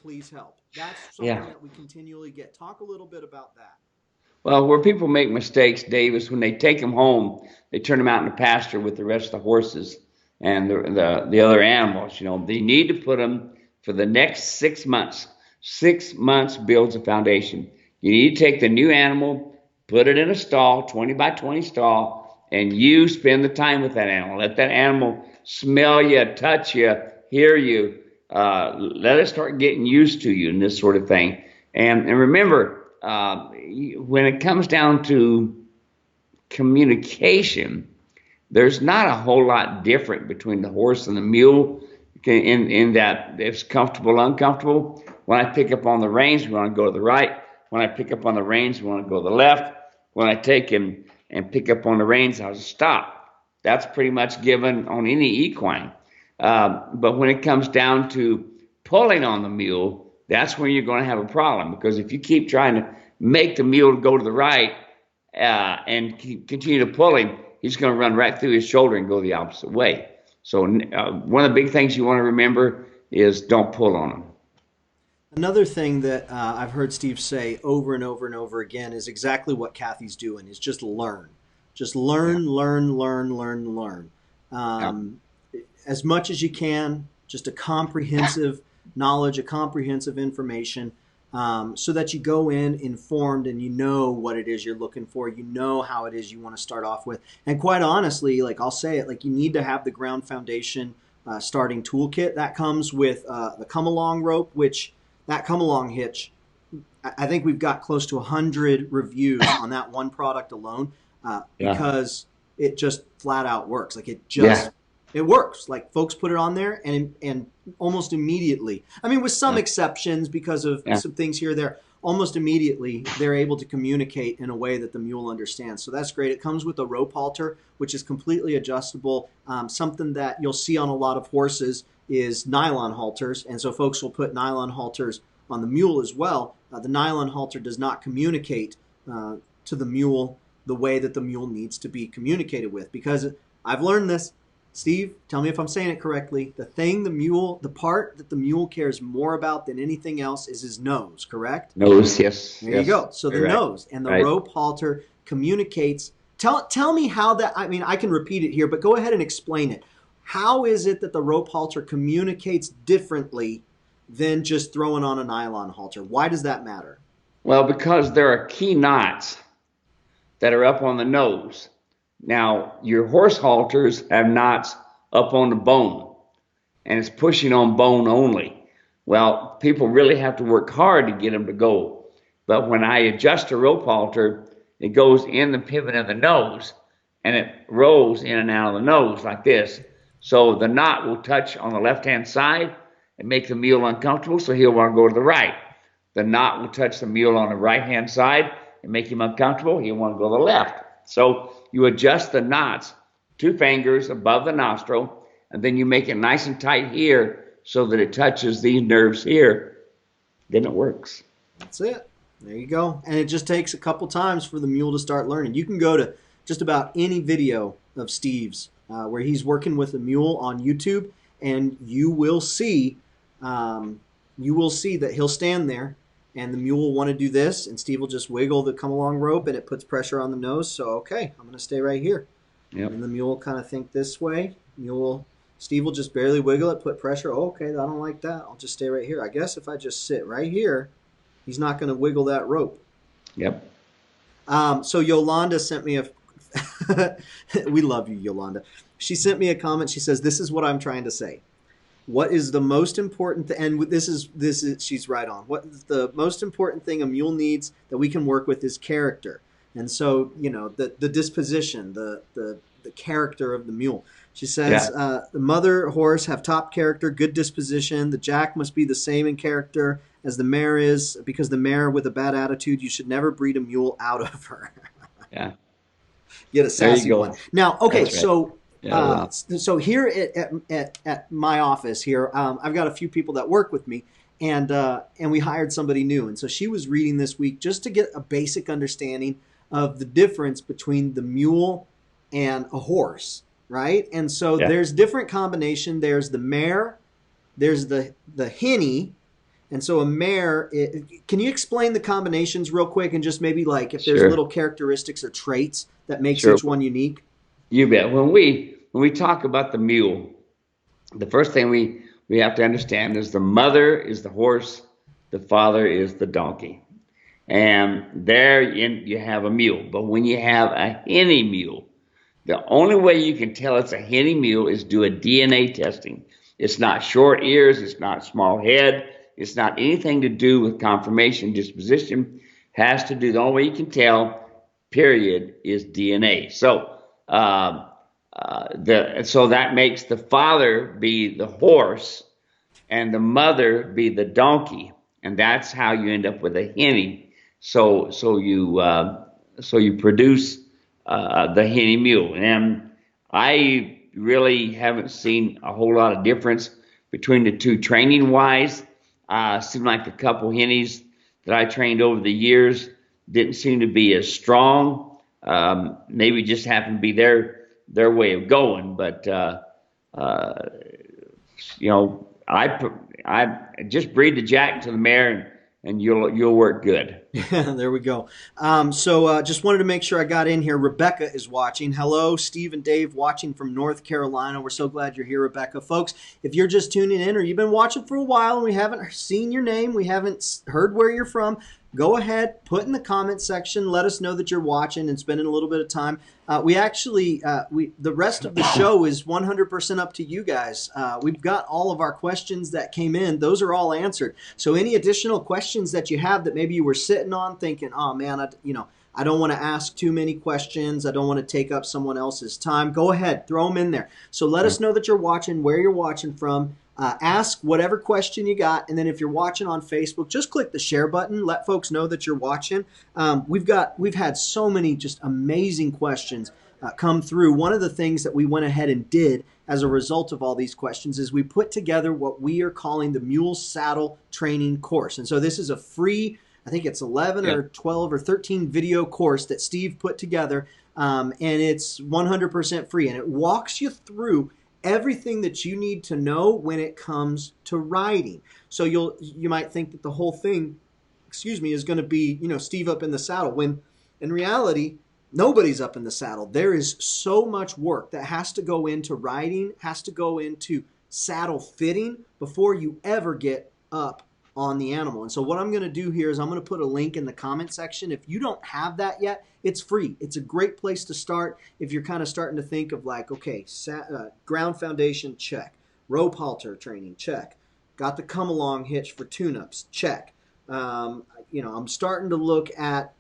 S1: please help. That's something
S2: Yeah.
S1: that we continually get. Talk a little bit about that.
S2: Well, where people make mistakes, Dave, is when they take them home, they turn them out in the pasture with the rest of the horses and the other animals. You know, they need to put them for the next 6 months. 6 months builds a foundation. You need to take the new animal, put it in a stall, 20 by 20 stall, and you spend the time with that animal. Let that animal smell you, touch you, hear you. Let it start getting used to you and this sort of thing. And remember, when it comes down to communication, there's not a whole lot different between the horse and the mule in that it's comfortable, uncomfortable. When I pick up on the reins, we want to go to the right. When I pick up on the reins, we want to go to the left. When I take and pick up on the reins, I'll stop. That's pretty much given on any equine. But when it comes down to pulling on the mule, that's when you're going to have a problem, because if you keep trying to make the mule go to the right and continue to pull him, he's going to run right through his shoulder and go the opposite way. So one of the big things you want to remember is don't pull on him.
S1: Another thing that I've heard Steve say over and over and over again is exactly what Kathy's doing, is just learn. Just learn, learn. As much as you can, just a comprehensive knowledge, a comprehensive information, so that you go in informed and you know what it is you're looking for. You know how it is you want to start off with. And quite honestly, like I'll say it, like you need to have the ground foundation starting toolkit. That comes with the come-along rope, which that come-along hitch, I think we've got close to 100 reviews on that one product alone because it just flat out works. Like it just... It works. Like folks put it on there and almost immediately, I mean, with some exceptions because of some things here or there, almost immediately they're able to communicate in a way that the mule understands. So that's great. It comes with a rope halter, which is completely adjustable. Something that you'll see on a lot of horses is nylon halters. And so folks will put nylon halters on the mule as well. The nylon halter does not communicate to the mule the way that the mule needs to be communicated with, because I've learned this. Steve, tell me if I'm saying it correctly. The part that the mule cares more about than anything else is his nose, correct?
S2: Nose, yes.
S1: There you go. So the nose and the rope halter communicates. Tell me how that, I mean, I can repeat it here, but go ahead and explain it. How is it that the rope halter communicates differently than just throwing on a nylon halter? Why does that matter?
S2: Well, because there are key knots that are up on the nose. Now, your horse halters have knots up on the bone, and it's pushing on bone only. Well, people really have to work hard to get them to go. But when I adjust a rope halter, it goes in the pivot of the nose, and it rolls in and out of the nose like this. So the knot will touch on the left-hand side and make the mule uncomfortable, so he'll want to go to the right. The knot will touch the mule on the right-hand side and make him uncomfortable. He'll want to go to the left. So you adjust the knots, 2 fingers above the nostril, and then you make it nice and tight here so that it touches these nerves here. Then it works.
S1: That's it. There you go. And it just takes a couple times for the mule to start learning. You can go to just about any video of Steve's where he's working with a mule on YouTube, and you will see that he'll stand there and the mule will want to do this, and Steve will just wiggle the come-along rope, and it puts pressure on the nose. So, okay, I'm going to stay right here. Yep. And the mule will kind of think this way. Steve will just barely wiggle it, put pressure. Oh, okay, I don't like that. I'll just stay right here. I guess if I just sit right here, he's not going to wiggle that rope.
S2: Yep.
S1: So Yolanda sent me we love you, Yolanda. She sent me a comment. She says, this is what I'm trying to say. What is the most important and this is she's right on. What is the most important thing a mule needs that we can work with is character. And so, the disposition, the character of the mule. She says, the mother horse have top character, good disposition. The jack must be the same in character as the mare is, because the mare with a bad attitude, you should never breed a mule out of her.
S2: Yeah.
S1: Get a sassy one. Now, okay,
S2: right.
S1: So so here at my office here, I've got a few people that work with me, and we hired somebody new. And so she was reading this week just to get a basic understanding of the difference between the mule and a horse, right? And so there's different combination. There's the mare, there's the hinny, And so a mare, can you explain the combinations real quick and just maybe like if there's
S2: Sure.
S1: little characteristics or traits that makes
S2: Sure.
S1: each one unique?
S2: You bet. When we talk about the mule, the first thing we have to understand is the mother is the horse, the father is the donkey. And there you have a mule. But when you have a Hinny mule, the only way you can tell it's a Hinny mule is do a DNA testing. It's not short ears, it's not small head, it's not anything to do with conformation, disposition. Has to do, the only way you can tell, period, is DNA. So that makes the father be the horse and the mother be the donkey, and that's how you end up with a Hinny. So you produce the Hinny mule, and I really haven't seen a whole lot of difference between the two training wise. Seemed like a couple Hinnies that I trained over the years didn't seem to be as strong. Maybe just happened to be their way of going, but uh, you know, I just breed the jack to the mare, and you'll work good.
S1: There we go. So just wanted to make sure I got in here. Rebecca is watching. Hello, Steve and Dave watching from North Carolina. We're so glad you're here, Rebecca. Folks, if you're just tuning in or you've been watching for a while and we haven't seen your name, we haven't heard where you're from, go ahead, put in the comment section, let us know that you're watching and spending a little bit of time. The rest of the show is 100% up to you guys. We've got all of our questions that came in. Those are all answered. So any additional questions that you have that maybe you were sitting on thinking, oh man, I don't want to ask too many questions. I don't want to take up someone else's time. Go ahead, throw them in there. So let us know that you're watching, where you're watching from. Ask whatever question you got, and then if you're watching on Facebook, just click the share button. Let folks know that you're watching. We've had so many just amazing questions come through. One of the things that we went ahead and did as a result of all these questions is we put together what we are calling the Mule Saddle Training Course. And so this is a free, I think it's 11 or 12 or 13 video course that Steve put together, and it's 100% free, and it walks you through everything that you need to know when it comes to riding. So you might think that the whole thing, is going to be, Steve up in the saddle, when in reality, nobody's up in the saddle. There is so much work that has to go into riding, has to go into saddle fitting before you ever get up on the animal. And so what I'm going to do here is I'm going to put a link in the comment section. If you don't have that yet, it's free. It's a great place to start if you're kind of starting to think of like, okay, ground foundation, check. Rope halter training, check. Got the come along hitch for tune-ups, check. I'm starting to look at,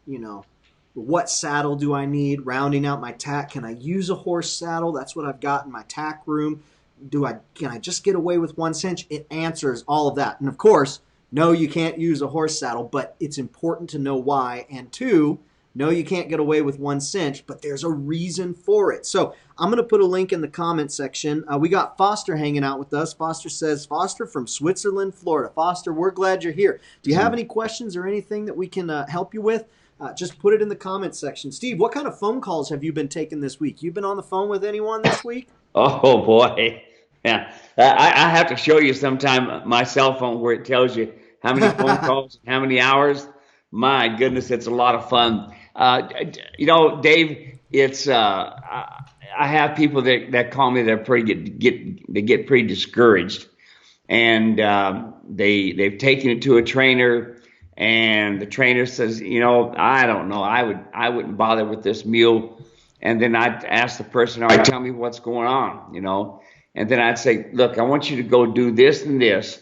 S1: what saddle do I need? Rounding out my tack. Can I use a horse saddle? That's what I've got in my tack room. Can I just get away with one cinch? It answers all of that. And of course, no, you can't use a horse saddle, but it's important to know why. And two, no, you can't get away with one cinch, but there's a reason for it. So I'm going to put a link in the comment section. We got Foster hanging out with us. Foster says, Foster from Switzerland, Florida. Foster, we're glad you're here. Do you have any questions or anything that we can help you with? Just put it in the comment section. Steve, what kind of phone calls have you been taking this week? You been on the phone with anyone this week?
S2: Oh boy, yeah. I have to show you sometime my cell phone where it tells you how many phone calls, how many hours. My goodness, it's a lot of fun. Dave, it's I have people that call me that get pretty discouraged, and they've taken it to a trainer, and the trainer says, I don't know, I wouldn't bother with this mule. And then I'd ask the person, all right, tell me what's going on, And then I'd say, look, I want you to go do this and this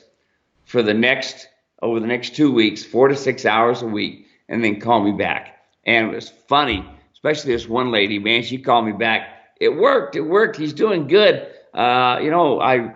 S2: for over the next 2 weeks, 4 to 6 hours a week, and then call me back. And it was funny, especially this one lady, man, she called me back. It worked. He's doing good. Yada,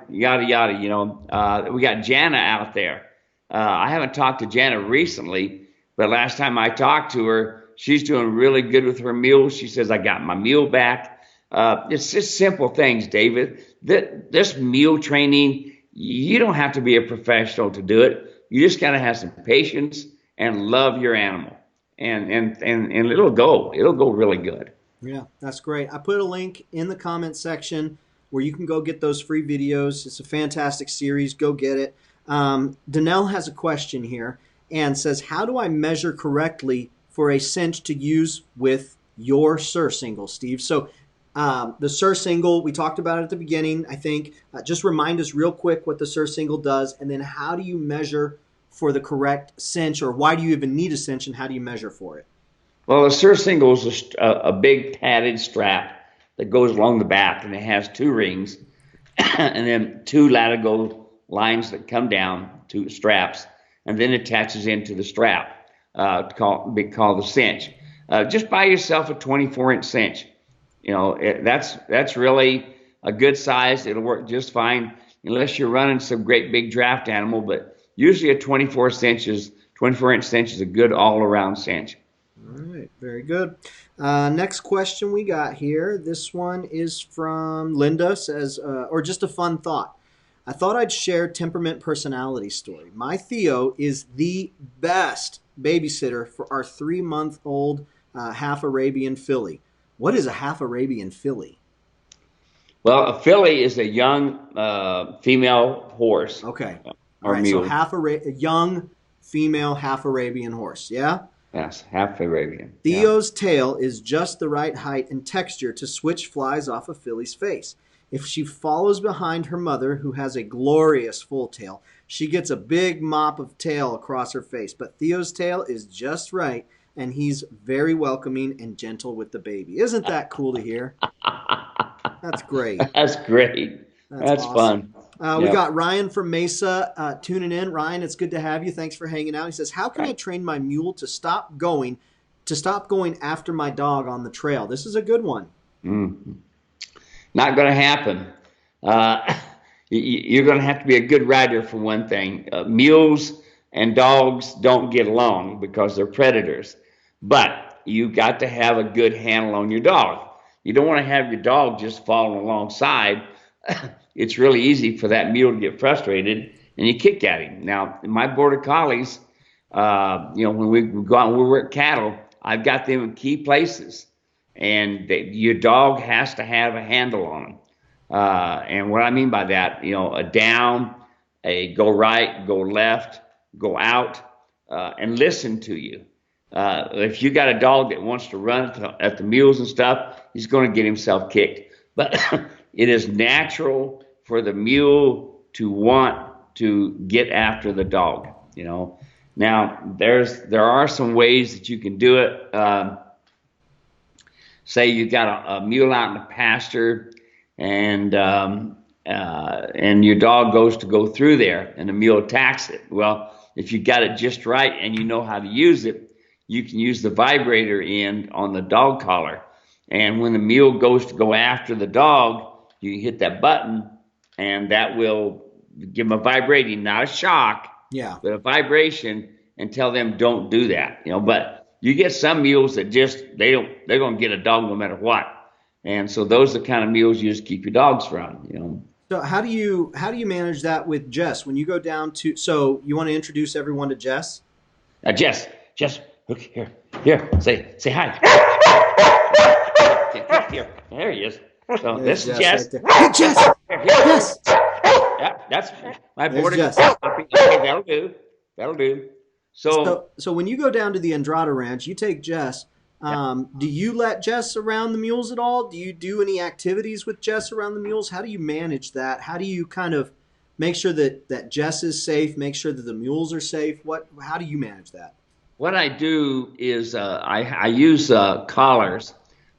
S2: yada, we got Jana out there. I haven't talked to Jana recently, but last time I talked to her, she's doing really good with her mule. She says, I got my mule back. It's just simple things, David. This mule training, you don't have to be a professional to do it. You just got to have some patience and love your animal. And it'll go really good.
S1: Yeah, that's great. I put a link in the comment section where you can go get those free videos. It's a fantastic series. Go get it. Danelle has a question here and says, how do I measure correctly for a cinch to use with your Surcingle, Steve? So the Surcingle, we talked about it at the beginning, I think. Just remind us real quick what the Surcingle does, and then how do you measure for the correct cinch, or why do you even need a cinch, and how do you measure for it?
S2: Well, the Surcingle is a big padded strap that goes along the back, and it has 2 rings and then 2 latigo lines that come down, 2 straps, and then attaches into the strap, called the cinch. Just buy yourself a 24-inch cinch. You know, that's really a good size. It'll work just fine unless you're running some great big draft animal, but usually a 24-inch cinch is a good all-around cinch.
S1: All right, very good. Next question we got here. This one is from Linda. Says, or just a fun thought. I thought I'd share Temperament personality story. My Theo is the best babysitter for our 3-month-old half Arabian filly. What is a half Arabian filly?
S2: Well, a filly is a young female horse.
S1: Okay.
S2: Or
S1: all right,
S2: mule.
S1: So a young female half Arabian horse, yeah?
S2: Yes, half Arabian.
S1: Theo's tail is just the right height and texture to switch flies off a filly's face. If she follows behind her mother, who has a glorious full tail, she gets a big mop of tail across her face. But Theo's tail is just right, and he's very welcoming and gentle with the baby. Isn't that cool to hear? That's great.
S2: That's great. That's
S1: awesome.
S2: fun.
S1: We got Ryan from Mesa tuning in. Ryan, it's good to have you. Thanks for hanging out. He says, how can I train my mule to stop going after my dog on the trail? This is a good one.
S2: Mm-hmm. Not going to happen. You're going to have to be a good rider for one thing. Mules and dogs don't get along because they're predators. But you got to have a good handle on your dog. You don't want to have your dog just following alongside. It's really easy for that mule to get frustrated and you kick at him. Now, my Border Collies, when we go out and we work cattle, I've got them in key places. And your dog has to have a handle on them. And what I mean by that, a down, a go right, go left, go out, and listen to you. If you got a dog that wants to run at the mules and stuff, he's going to get himself kicked. But it is natural for the mule to want to get after the dog. Now there are some ways that you can do it. Say you got a mule out in the pasture, and your dog goes to go through there, and the mule attacks it. Well, if you got it just right and you know how to use it, you can use the vibrator end on the dog collar. And when the mule goes to go after the dog, you hit that button, and that will give them a vibrating, not a shock, but a vibration, and tell them don't do that. But you get some mules that they're going to get a dog no matter what. And so those are the kind of mules you just keep your dogs from,
S1: So how do you manage that with Jess when you go down to? So you want to introduce everyone to Jess?
S2: Jess, look here, say hi. Here, there he is. So this is Jess.
S1: Right hey, Jess. Yes.
S2: Yeah, that's my Border Collie. Okay, that'll do.
S1: So when you go down to the Andrada Ranch, you take Jess. Do you let Jess around the mules at all? Do you do any activities with Jess around the mules? How do you manage that? How do you kind of make sure that Jess is safe, make sure that the mules are safe? How do you manage that?
S2: What I do is I use collars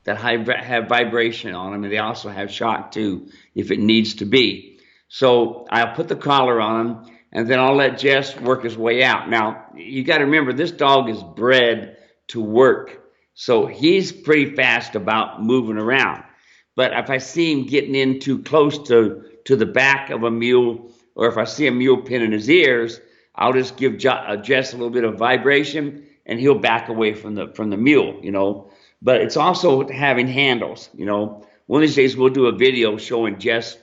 S2: that have vibration on them, and they also have shock too if it needs to be. So I'll put the collar on them, and then I'll let Jess work his way out. Now, you got to remember, this dog is bred to work, so he's pretty fast about moving around. But if I see him getting in too close to the back of a mule, or if I see a mule pinning his ears, I'll just give Jess a little bit of vibration, and he'll back away from the mule, But it's also having handles, One of these days we'll do a video showing Jess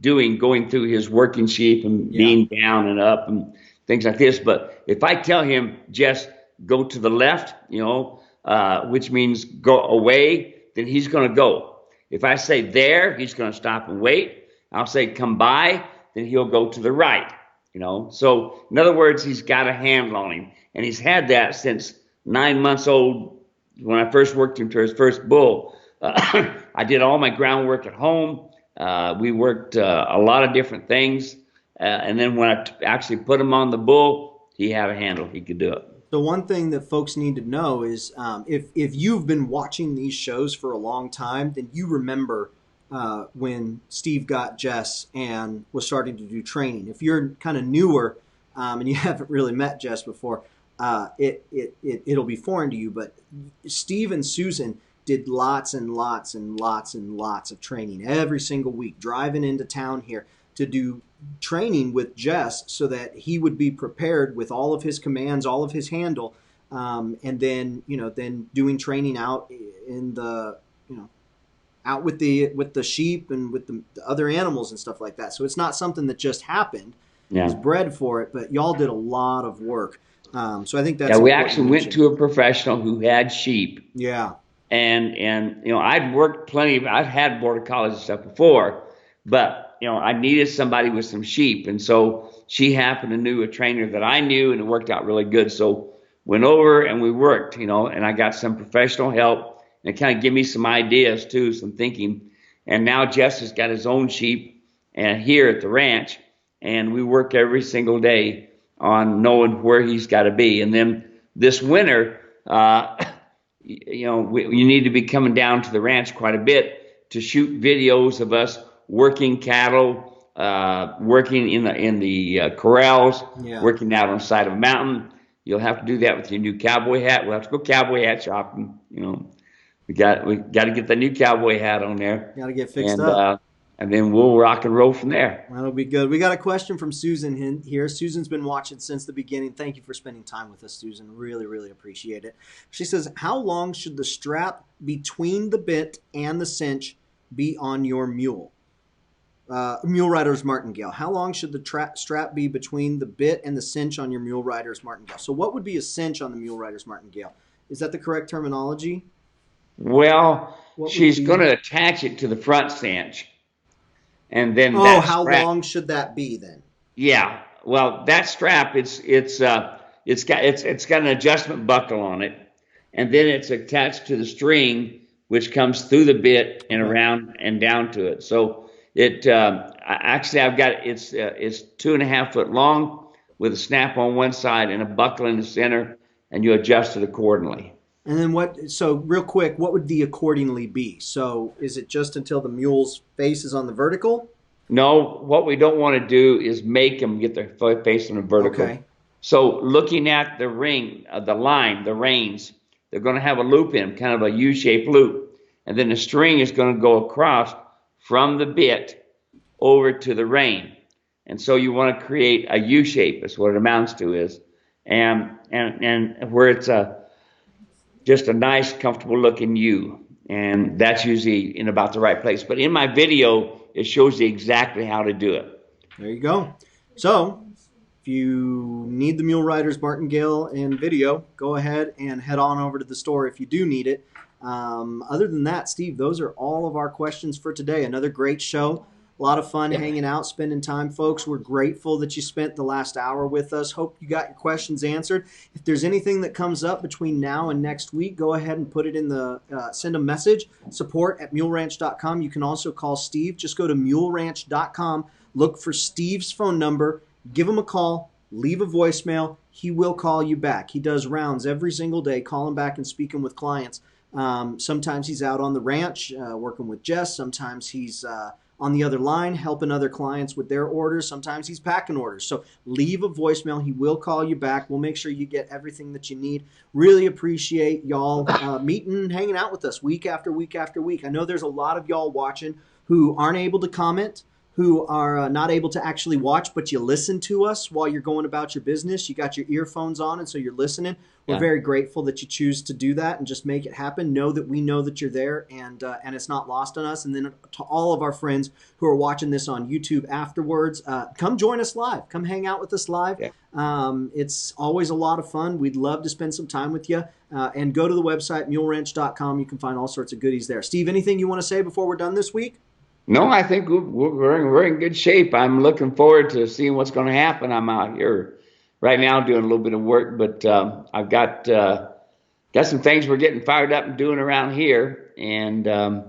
S2: going through his working sheep and being down and up and things like this. But if I tell him, Jess, go to the left, which means go away, then he's going to go. If I say there, he's going to stop and wait. I'll say come by, then he'll go to the right. you know. So in other words, he's got a handle on him, and he's had that since 9 months old. When I first worked him to his first bull, I did all my groundwork at home. We worked a lot of different things, and then when I actually put him on the bull, he had a handle. He could do it.
S1: The one thing that folks need to know is if you've been watching these shows for a long time, then you remember when Steve got Jess and was starting to do training. If you're kind of newer and you haven't really met Jess before, it'll be foreign to you. But Steve and Susan did lots and lots and lots and lots of training every single week, driving into town here to do training with Jess so that he would be prepared with all of his commands, all of his handle, and then doing training out in the out with the sheep and with the other animals and stuff like that. So it's not something that just happened.
S2: Yeah.
S1: He's bred for it, but y'all did a lot of work. So I think that's
S2: we actually went to a professional who had sheep.
S1: Yeah.
S2: And I'd worked plenty. I've had Border Collies and stuff before, but I needed somebody with some sheep, and so she happened to knew a trainer that I knew, and it worked out really good. So went over and we worked, and I got some professional help, and it kind of gave me some ideas too, some thinking. And now Jess has got his own sheep, and here at the ranch, and we work every single day on knowing where he's got to be. And then this winter, you need to be coming down to the ranch quite a bit to shoot videos of us working cattle, working in the corrals, working out on the side of a mountain. You'll have to do that with your new cowboy hat. We'll have to go cowboy hat shopping. We got to get the new cowboy hat on there.
S1: Got to get fixed up.
S2: And then we'll rock and roll from there.
S1: That'll be good. We got a question from Susan here. Susan's been watching since the beginning. Thank you for spending time with us, Susan. Really, really appreciate it. She says, how long should the strap between the bit and the cinch be on your mule? Mule Rider's Martingale. How long should the strap be between the bit and the cinch on your Mule Rider's Martingale? So what would be a cinch on the Mule Rider's Martingale? Is that the correct terminology?
S2: Well, she's going to attach it to the front cinch. And then
S1: how long should that be then?
S2: Yeah. Well, that strap it's got an adjustment buckle on it, and then it's attached to the string which comes through the bit and around and down to it. So it I've got it's 2.5 foot long with a snap on one side and a buckle in the center, and you adjust it accordingly.
S1: And then so real quick, what would the accordingly be? So is it just until the mule's face is on the vertical?
S2: No, what we don't want to do is make them get their face on the vertical.
S1: Okay.
S2: So looking at the ring, the line, the reins, they're going to have a loop in them, kind of a U-shaped loop. And then the string is going to go across from the bit over to the rein. And so you want to create a U-shape, that's what it amounts to is. And where it's just a nice, comfortable looking U. And that's usually in about the right place. But in my video, it shows you exactly how to do it.
S1: There you go. So if you need the Mule Rider's Martingale in video, go ahead and head on over to the store if you do need it. Other than that, Steve, those are all of our questions for today. Another great show. A lot of fun hanging out, spending time, folks. We're grateful that you spent the last hour with us. Hope you got your questions answered. If there's anything that comes up between now and next week, go ahead and put it in the send a message, support@muleranch.com. You can also call Steve. Just go to muleranch.com, look for Steve's phone number, give him a call, leave a voicemail. He will call you back. He does rounds every single day, calling back and speaking with clients. Sometimes he's out on the ranch working with Jess. Sometimes he's on the other line helping other clients with their orders. Sometimes he's packing orders. So leave a voicemail. He will call you back. We'll make sure you get everything that you need. Really appreciate y'all meeting and hanging out with us week after week after week. I know there's a lot of y'all watching who aren't able to comment, who are not able to actually watch, but you listen to us while you're going about your business. You got your earphones on, and so you're listening. We're very grateful that you choose to do that and just make it happen. Know that we know that you're there, and it's not lost on us. And then to all of our friends who are watching this on YouTube afterwards, come join us live. Come hang out with us live. Yeah. It's always a lot of fun. We'd love to spend some time with you. And go to the website, muleranch.com. You can find all sorts of goodies there. Steve, anything you want to say before we're done this week?
S2: No, I think we're in good shape. I'm looking forward to seeing what's going to happen. I'm out here right now doing a little bit of work, but I've got some things we're getting fired up and doing around here, and